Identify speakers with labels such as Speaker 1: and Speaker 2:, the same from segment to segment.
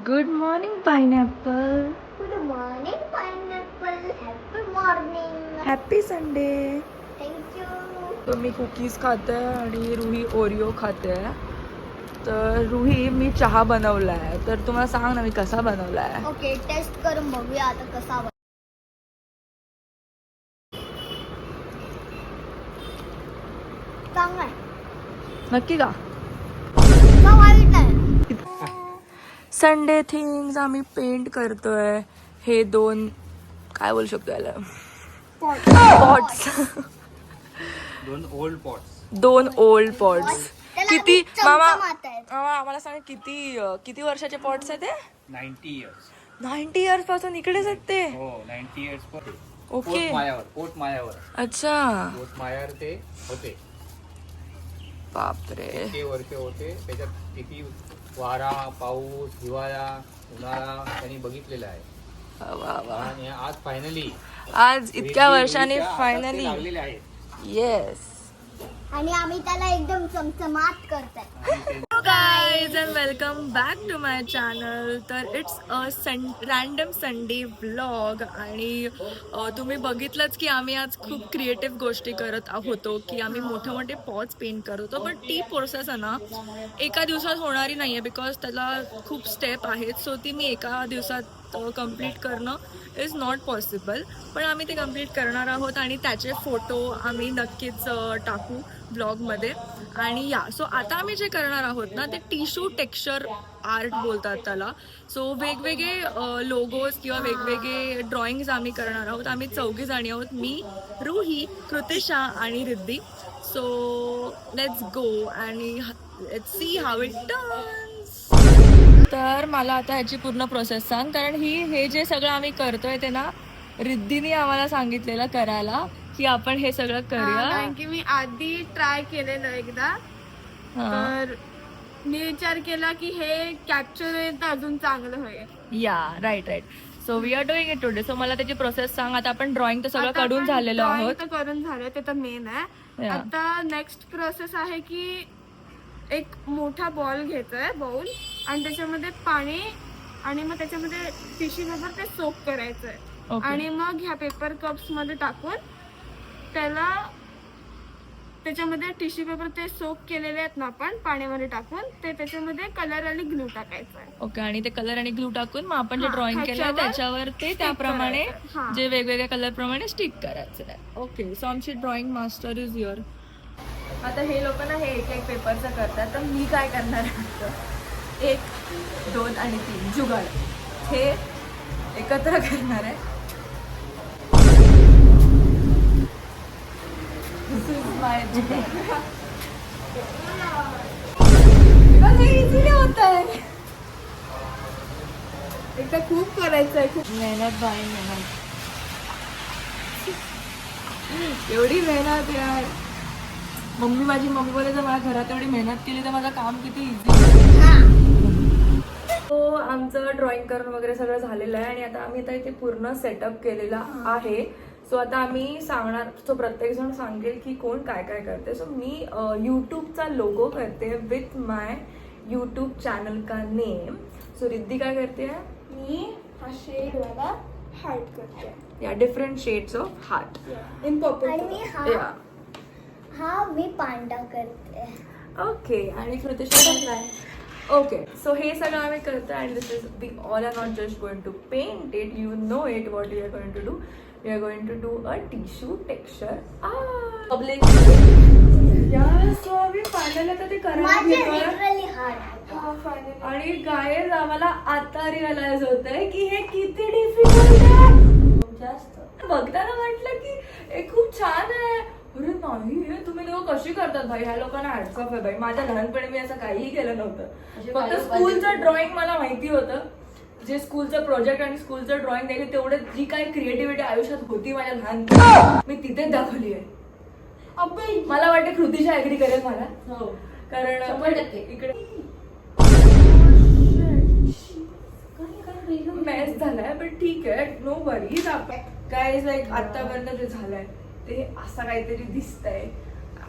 Speaker 1: Good morning, pineapple.
Speaker 2: Good morning, pineapple. Happy morning.
Speaker 1: Happy Sunday.
Speaker 2: Thank you.
Speaker 1: तो मी cookies खाते आणि Ruhi Oreo खाते. तर रुही मी चहा बनवला आहे, तर तुम्हाला सांग ना मी कसा बनवला आहे.
Speaker 2: ओके, टेस्ट करून बघूया आता कसा चांगला आहे.
Speaker 1: नक्की का?
Speaker 2: का वाईट नाही?
Speaker 1: संडे थिंग्स आम्ही पेंट करतोय. हे दोन काय बोलू शकतो याला, पॉट्स. दोन ओल्ड पॉट्स.
Speaker 2: त्याला
Speaker 1: किती
Speaker 2: आधी
Speaker 1: मामा
Speaker 2: चमचमात आहेत.
Speaker 1: मामा आम्हाला सांग किती वर्षाचे पॉट्स आहेत ते?
Speaker 3: 90 years.
Speaker 1: 90 इयर्स पासून इकडेच आहेत ते.
Speaker 3: हो 90 years पर
Speaker 1: ओके.
Speaker 3: पोट मायावर
Speaker 1: अच्छा,
Speaker 3: पोट मायावर ते होते.
Speaker 1: बापरे.
Speaker 3: ते वर्ष होते. त्याच्यात किती वारा पाऊस हिवाळा उन्हाळा त्यांनी बघितलेला आहे.
Speaker 1: वा वा.
Speaker 3: आणि आज फायनली
Speaker 1: आज इतक्या वर्षांनी फायनली
Speaker 3: लागलेले आहेत.
Speaker 1: येस.
Speaker 2: आणि आम्ही त्याला एकदम चमचमात करताय.
Speaker 1: Hello guys and welcome back to my channel. तर it's a random Sunday vlog. आणि तुम्ही बघितलंच की आम्ही आज खूप क्रिएटिव्ह गोष्टी करत होतो की आम्ही मोठे मोठे पॉट्स पेंट करत होतो. पण ती प्रोसेस आहे ना एका दिवसात होणारी नाही आहे, बिकॉज त्याला खूप स्टेप आहेत. सो ती मी एका दिवसात कम्प्लीट करणं इज नॉट पॉसिबल. पण आम्ही ते कम्प्लीट करणार आहोत आणि त्याचे फोटो आम्ही नक्कीच टाकू ब्लॉगमध्ये. आणि सो आता आम्ही जे करणार आहोत ना ते टिश्यू टेक्स्चर आर्ट बोलतात त्याला. सो वेगवेगळे लोगोज किंवा वेगवेगळे ड्रॉइंग्स आम्ही करणार आहोत. आम्ही 4 जणी आहोत, मी, रुही, कृतिशा आणि रिद्धी. सो लेट्स गो आणि let's see how it turns. तर मला आता ह्याची पूर्ण प्रोसेस सांग, कारण हे जे सगळं आम्ही करतोय ते ना रिद्धीने आम्हाला सांगितलेलं करायला की आपण हे सगळं करूया.
Speaker 4: कारण की मी आधी ट्राय केलेलं एकदा, तर मी विचार केला की हे कॅप्चर होईल तर अजून चांगलं होईल.
Speaker 1: Yeah right. So we are doing it today. So मला त्याची प्रोसेस सांग. आता आपण ड्रॉइंग तर सगळं
Speaker 4: आता
Speaker 1: कडून
Speaker 4: आपण
Speaker 1: झालेलो
Speaker 4: drawing
Speaker 1: आहोत.
Speaker 4: तर करून झालं, ते तर मेन आहे.
Speaker 1: Yeah.
Speaker 4: आता नेक्स्ट प्रोसेस आहे की एक मोठा बॉल घ्यायचा बाउल आणि त्याच्यामध्ये पाणी आणि मग त्याच्यामध्ये टिश्यू पेपर ते सोक करायचंय.
Speaker 1: Okay.
Speaker 4: आणि मग ह्या पेपर कप्स मध्ये टाकून त्याला त्याच्यामध्ये टिश्यू पेपर ते सोक केलेले आहेत ना आपण पाण्यामध्ये टाकून ते त्याच्यामध्ये कलर आणि ग्लू टाकायचं आहे.
Speaker 1: ओके. आणि ते कलर आणि ग्लू टाकून मग आपण जे ड्रॉइंग केलं त्याच्यावर ते
Speaker 4: stick
Speaker 1: त्याप्रमाणे
Speaker 4: करायचं. हा.
Speaker 1: जे वेगवेगळ्या कलर प्रमाणे स्टिक करायचं आहे. ओके. सो आमची ड्रॉइंग मास्टर इज युअर. आता हे लोक ना हे एक पेपरचं करतात, तर मी काय करणार आहे, 1, 2 आणि 3 जुगाड हे एकत्र करणार आहे. दिस इज माय जुगाड. इझिली होत आहे.
Speaker 4: एकदा खूप करायचं आहे, खूप
Speaker 1: मेहनत बाई मेहनत. एवढी मेहनत यार. माझी मम्मी बोले जर मला घरात एवढी मेहनत केली तर माझं काम किती इझी. तो आमचं ड्रॉइंग करून वगैरे सगळं झालेलं आहे आणि आता आम्ही इथे पूर्ण सेटअप केलेला आहे. सो आता आम्ही सांगणार, सो प्रत्येक जण सांगेल की कोण काय काय करते. सो मी यूट्यूबचा लोगो करते विथ माय यूट्यूब चॅनल का नेम. सो रिद्धी काय करते?
Speaker 4: मी हा शेड वाला हार्ट करते.
Speaker 1: या different shades of heart
Speaker 4: in purple.
Speaker 2: आणि मी
Speaker 1: या.
Speaker 2: मी पांडा करते.
Speaker 1: ओके. आणि कृतिशा ओके. सो हे सगळं आम्ही करतो आणि this is we all are not just going to paint it. You know it what you are going to do. We are going to do a tissue texture public. So आम्ही final आता ते करायला
Speaker 2: माझे
Speaker 1: घेतोय.
Speaker 2: Literally hard.
Speaker 1: आणि guys आम्हाला आता realise होत आहे की हे किती डिफिकल्ट आहे.
Speaker 2: जास्त
Speaker 1: बघताना म्हटलं की हे खूप छान आहे. अरे नाही, हे तुम्ही लोक कशी करतात भाई. ह्या लोकांना हॅट्स ऑफ आहे भाई. माझ्या लहानपणी मी असं काहीही केलं नव्हतं. फक्त स्कूलचं ड्रॉइंग मला माहिती होतं. जे स्कूलचं प्रोजेक्ट आणि स्कूलचं ड्रॉइंग द्यायचे तेवढं जी काही क्रिएटिव्हिटी आयुष्यात होती माझ्या लहानपणी मी तिथेच दाखवली आहे. मला वाटते कृतिशा ऍग्री करेल मला, कारण इकडे मॅच झालाय. पण ठीक आहे, नो वरीज. आपण काय लाईक आतापर्यंत जे झालंय ते असं काहीतरी दिसतंय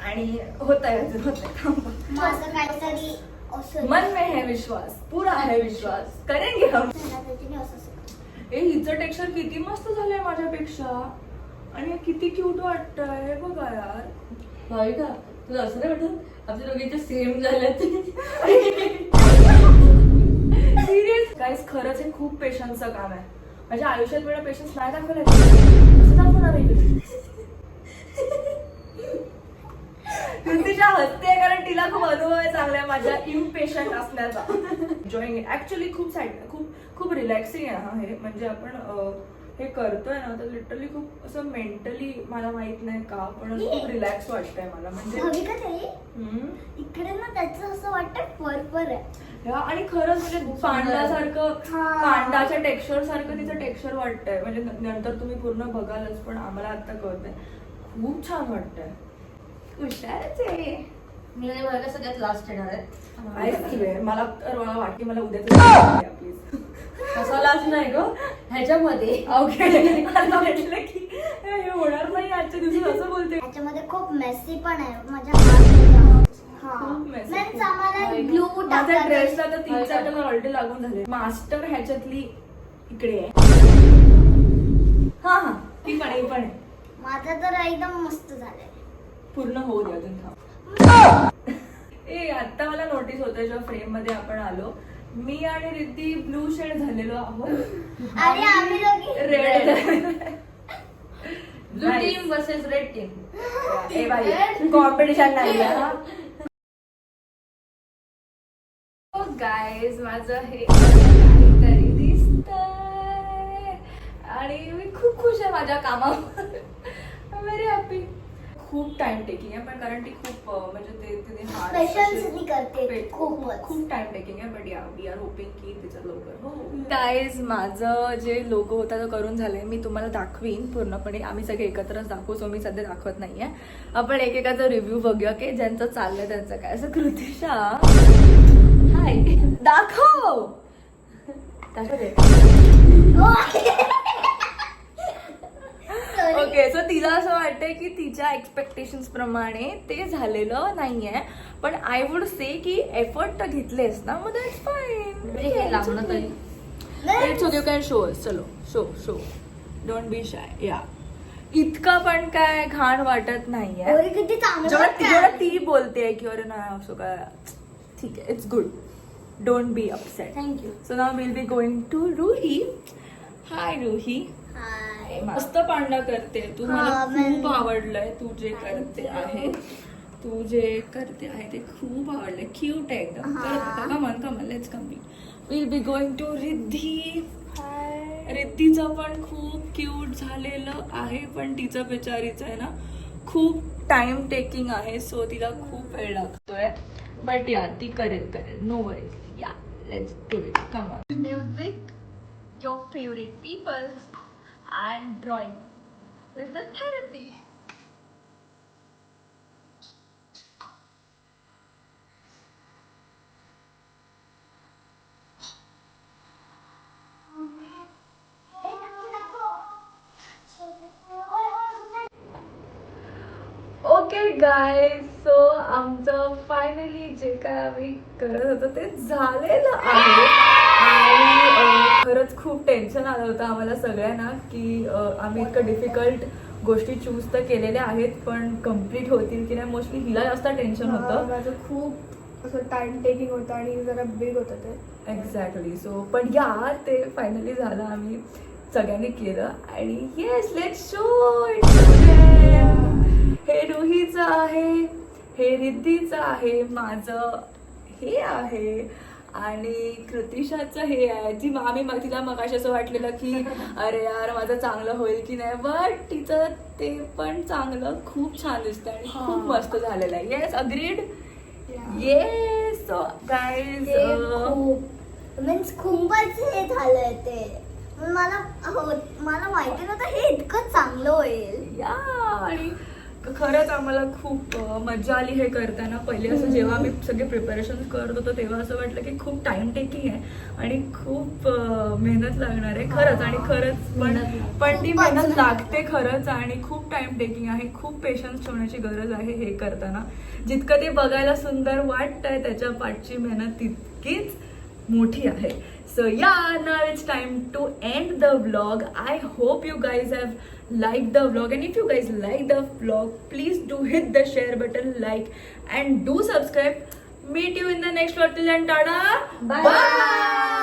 Speaker 1: आणि होत आहे अजून होत आहे.
Speaker 2: असं काहीतरी असं
Speaker 1: मन में है विश्वास, पूरा है विश्वास, करेंगे हम. ए हिचं टेक्स्चर किती मस्त झालंय माझ्यापेक्षा आणि हे किती क्यूट वाटतंय हे बघा यार.
Speaker 5: भाई का तुला असं नाही वाटत आपल्या दोघींचे सेम झाल्यात?
Speaker 1: सिरियस गाईस, खरंच हे खूप पेशन्सचं काम आहे. माझ्या आयुष्यात वेळा पेशन्स नाही दाखवलं असं दाखवणार आहे. ऋतिजा हसते कारण तिला खूप अनुभव आहे चांगला माझ्या इम्पेशंट असण्याचा. एन्जॉईंग ऍक्च्युली खूप रिलॅक्सिंग आहे हा हे. म्हणजे आपण हे करतोय ना तर लिटरली खूप असं मेंटली मला माहित नाही का पण खूप रिलॅक्स वाटतंय मला. म्हणजे
Speaker 2: भाविका ताई, इकडे ना त्याचं असं वाटतं फरफर आहे.
Speaker 1: आणि खरंच म्हणजे पांडासारखं
Speaker 2: हा.
Speaker 1: पांडाच्या टेक्स्चर सारखं तिचं टेक्स्चर वाटतंय. म्हणजे नंतर तुम्ही पूर्ण बघालच पण आम्हाला आता कळतंय खूप छान वाटतंय. हुशारच आहे.
Speaker 5: मी आणि भाई सगळ्यात लास्ट येणार आहे.
Speaker 1: मला तर मला वाटते मला उद्या प्लीज.
Speaker 5: कसा लास्ट नाही ग ह्याच्यामध्ये.
Speaker 1: ओके मला वाटलं की हे होणार नाही आजच्या दिवशी असं बोलते.
Speaker 2: त्याच्यामध्ये खूप मेसी पण आहे माझ्या
Speaker 1: खूप messy, खूप.
Speaker 2: आम्हाला ग्लू
Speaker 1: माझ्या ड्रेसला तर 3-4 कलर ऑलरेडी लागून झाले. मास्टर ह्याच्यातली इकडे आहे. हा ती पण आहे.
Speaker 2: माझं तर एकदम मस्त झालंय.
Speaker 1: पूर्ण होऊ दे अजून थांब. ए आता मला नोटीस होतं जेव्हा फ्रेम मध्ये आपण आलो मी आणि रिद्धी ब्लू शेड झालेलो आहोत
Speaker 2: आणि आम्ही दोघी
Speaker 1: red.
Speaker 5: Blue team versus red team.
Speaker 1: ए बाई कॉम्पिटिशन नाही गाईज. माझं हे काहीतरी दिसतंय आणि मी खूप खुश आहे माझ्या कामावर. Very happy. खूप टाइम टेकिंग आहे पण कारण ती खूप म्हणजे ते
Speaker 2: पेशन्सनी करते खूपच.
Speaker 1: खूप टाइम टेकिंग आहे बट या वी आर होपिंग की त्याच्यात लवकर हो. गाईज माझं जे लोगो होता तो करून झालंय. मी तुम्हाला दाखवीन पूर्णपणे. आम्ही सगळे एकत्रच दाखवू सो मी सध्या दाखवत नाहीये. आपण एकेकाचा रिव्ह्यू बघूया की ज्यांचं चाललंय त्यांचं काय. असं कृतिशा हाय दाखव दे. ओके सो तिला असं वाटतंय की तिच्या एक्सपेक्टेशन्स प्रमाणे ते झालेलं नाहीये पण आय वुड से की एफर्ट तर घेतलेस ना मग दॅट्स
Speaker 5: म्हणजे हे लावणं तरी
Speaker 1: fine. It's okay you can show चलो शो डोंट बी शाय. या इतकं पण काय घाण वाटत नाहीये.
Speaker 2: ओरे किती चांगलं
Speaker 1: जेव्हा
Speaker 2: वाटतंय.
Speaker 1: ती बोलते की अरे नाही असं काय ठीक आहे it's good don't be upset.
Speaker 5: Thank you.
Speaker 1: So now will be going to Ruhi. Hi Ruhi.
Speaker 2: Hi.
Speaker 1: मस्त पांडा करते तू. मला
Speaker 2: हा,
Speaker 1: खूप आवडलंय तू जे करते आहे. ते खूप आवडलंय. क्यूट आहे एकदम. Come on let's come. Will be going to Riddhi. रिद्धीचं पण खूप क्यूट झालेलं आहे पण तिचं बिचारीचं आहे ना खूप टाइम टेकिंग आहे सो तिला खूप वेळ लागतोय बट या ती करेल नो वरीज. या let's do it. Come on. Music your favorite people and drawing with the therapy. Okay guys so आमचं फायनली जे काय आम्ही करत होतो ते झालेलं आहे आणि खरंच खूप टेन्शन आलं होतं आम्हाला सगळ्यांना की आम्ही इतकं डिफिकल्ट गोष्टी चूज तर केलेल्या आहेत पण कम्प्लीट होतील की नाही. मोस्टली हिला जास्त टेन्शन होतं.
Speaker 4: माझं खूप असं टाइम टेकिंग होतं आणि जरा बिग होतं ते.
Speaker 1: एक्झॅक्टली. सो पण या ते फायनली झालं. आम्ही सगळ्यांनी केलं आणि येस लेट्स शो इट. हे रुहीचं आहे, हे रिद्धीचं आहे, माझं हे आहे आणि कृतिशाचं हे आहे. जी तिला मगाशी असं वाटलेलं की अरे यार माझं चांगलं होईल की नाही बट तिचं ते पण चांगलं खूप छान दिसतं आणि खूप मस्त झालेलं आहे. Yes agreed. Yes guys
Speaker 2: means खूपच हे झालंय ते. मला माहिती नव्हतं हे इतकं चांगलं होईल.
Speaker 1: या आणि खरंच आम्हाला खूप मजा आली हे करताना. पहिले असं जेव्हा आम्ही सगळे प्रिपरेशन करत होतो तेव्हा असं वाटलं की खूप टाइम टेकिंग आहे आणि खूप मेहनत लागणार आहे खरंच. आणि खरंच पण ती मेहनत लागते खरंच आणि खूप टाइम टेकिंग आहे. खूप पेशन्स ठेवण्याची गरज आहे हे करताना. जितकं ते बघायला सुंदर वाटतंय त्याच्या पाठची मेहनत तितकीच मोठी आहे. So yeah, now it's time to end the vlog. I hope you guys have liked the vlog, and if you guys like the vlog, please do hit the share button, like, and do subscribe. Meet you in the next vlog. Till then, tada, bye.